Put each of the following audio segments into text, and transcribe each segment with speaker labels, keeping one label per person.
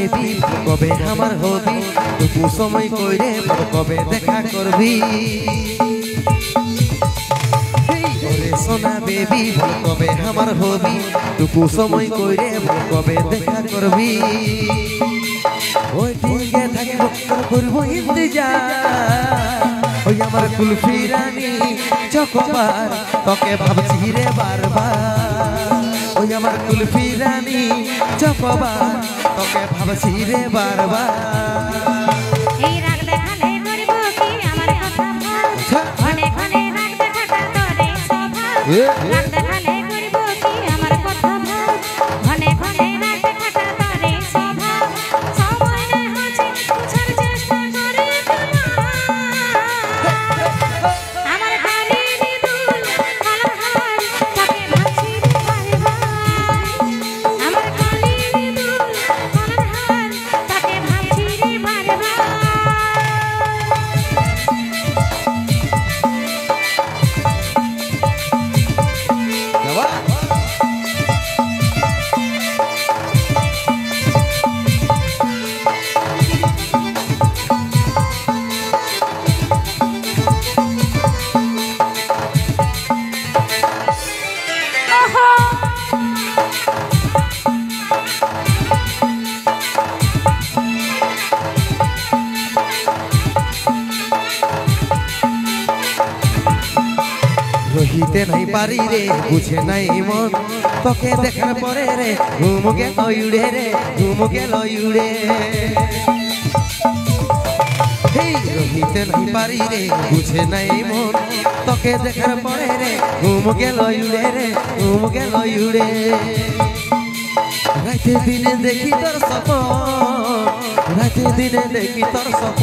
Speaker 1: Baby কবে আমার হবি টুকু সময় কইরে কবে দেখা করবি ওরে সোনা বেবি কবে আমার হবি টুকু সময় কইরে কবে দেখা করবি ওই ঠিকে থাকবো করবো ইন্তজার ওই আমার কুলফি রানী চকোবার তোকে ভাবছি রে বারবার ওই আমার কুলফি রানী চকোবার তোকে ভাবছি রে বারবার
Speaker 2: এই রাগ দেখালে করব কি আমার কথা ঘনে ঘনে রাগ দেখাটা তোরে স্বভাব রাগ দেখালে করব কি আমার কথা ঘনে ঘনে রাগ দেখাটা তোরে স্বভাব সময় না হচ্ছে বুঝার চেষ্টা করে আমার কানের দুল কালাহার তাকে ভাবছি আমার কানের দুল কালাহার তাকে ভাবছি রে বারবার
Speaker 1: রহিতে নাই পারি রে বুঝে নাই মন তোকে দেখার পরে রে ঘুম গেল উড়ে রে ঘুম গেল উড়ে রহিতে নাই পারি রে বুঝে নাই মন তোকে দেখার পরে রে ঘুম গেল উড়ে রে ঘুম গেল উড়ে রাতে দিনে দেখি তোর স্বপ্ন রাতে দিনে দেখি তোর স্বপ্ন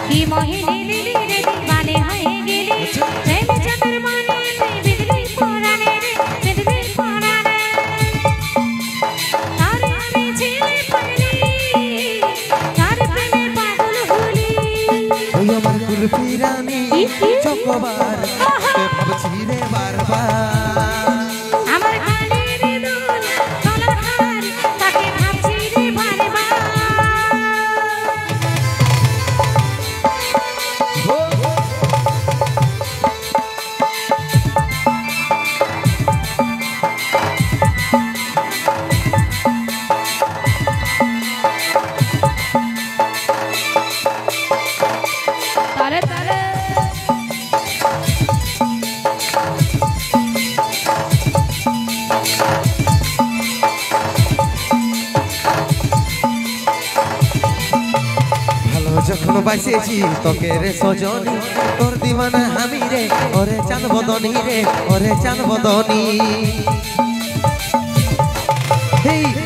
Speaker 2: কি মোহিনী দিলি রে দিবানে হয়ে গেলি প্রেম চাঁদের মানে বিদলি পুরানে রে বিদলি পুরানে তারে আমি ছেড়ে পাইনি তার প্রেমে পাগল হলি
Speaker 1: ওই আমার কুলফি রানী চকোবার তোকে ভাবছি রে বারবার
Speaker 2: আমার কানের দুল কালাহার তাকে ভাবছি রে বারবার তারে তারে
Speaker 1: ভালো যখন বাসেছি তোকে রে সজনী তোর দিওয়ানা আমি রে ওরে চাঁদ বদনী রে ওরে চাঁদ বদনী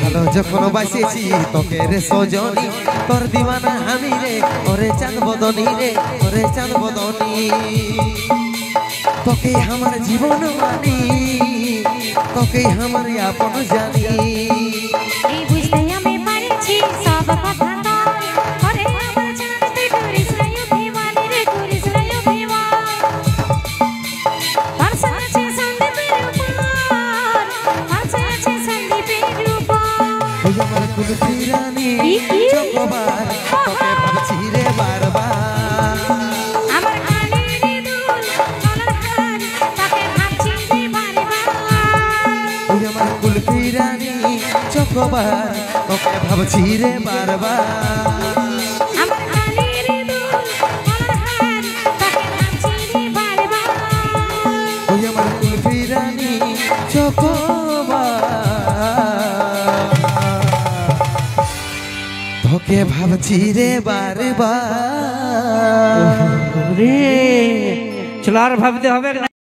Speaker 1: ভালো যখন বাসেছি তোকে রে সজনী তোর দিওয়ানা আমি রে ওরে চাঁদ বদনী রে ওরে চাঁদ বদনী তোকে আমার জীবন মানি তোকে আমার আপন জানি
Speaker 2: এই বুঝতে আমি পারছি সব কথা ওরে আমার জানতে করিস না অভিমান রে করিস না অভিমান পাশে আছে সন্দীপের উপর পাশে আছে সন্দীপের উপর
Speaker 1: ওই আমার কুলফি রানী চকোবার তোকে ভাবছি রে বারবার
Speaker 2: আমার কানের দুল কালাহার তাকে ভাবছি রে বারবার
Speaker 1: ওই আমার কুলফি রানী চকোবার তোকে ভাবছি রে বারবার
Speaker 2: আমার কানের দুল কালাহার তাকে ভাবছি রে বারবার
Speaker 1: ওই আমার কুলফি রানী চকোবার তোকে ভাবছি রে বারবার
Speaker 3: রে চলো আর ভাবতে হবে না।